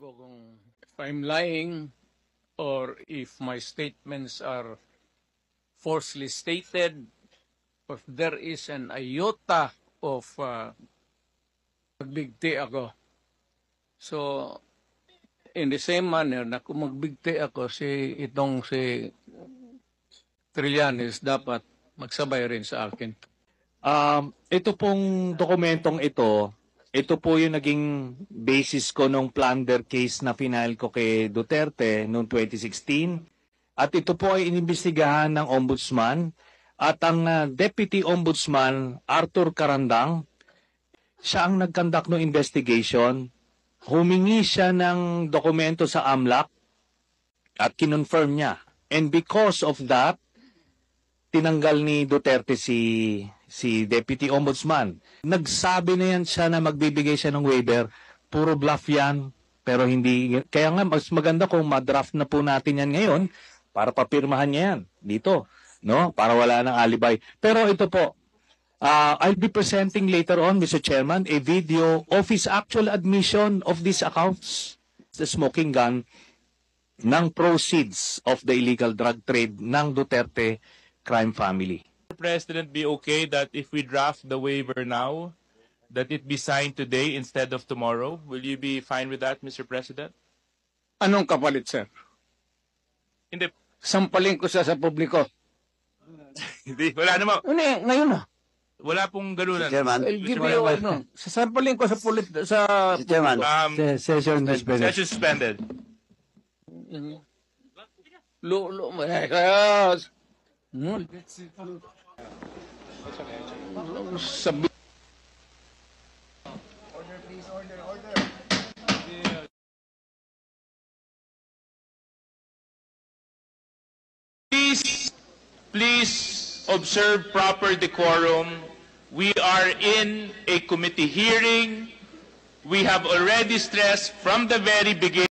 ko kung if I'm lying or if my statements are falsely stated, if there is an iota of magbigti ako. So, in the same manner na kung magbigti ako, si Trillanes dapat magsabay rin sa akin. Ito pong dokumentong ito po yung naging basis ko nung plunder case na final ko kay Duterte noong 2016. At ito po ay inimbestigahan ng Ombudsman. At ang Deputy Ombudsman, Arthur Carandang, siya ang nag-conduct ng investigation. Humingi siya ng dokumento sa AMLAC at kinonfirm niya. And because of that, tinanggal ni Duterte si Deputy Ombudsman. Nagsabi na yan siya na magbibigay siya ng waiver. Puro bluff yan. Pero hindi. Kaya nga, mas maganda kung madraft na po natin yan ngayon para papirmahan niya yan dito. No? Para wala ng alibay. Pero ito po, I'll be presenting later on, Mr. Chairman, a video of his actual admission of these accounts. The smoking gun ng proceeds of the illegal drug trade ng Duterte crime family. President, be okay that if we draft the waiver now, that it be signed today instead of tomorrow? Will you be fine with that, Mr. President? Anong kapalit, sir? Hindi. Sampalin ko siya sa publiko. Hindi. Wala naman. Ngayon na. Wala pong ganunan. Chairman. I'll give you, sasampalin ko sa Chairman. Session suspended. Session suspended. Sabi Please observe proper decorum. We are in a committee hearing. We have already stressed from the very beginning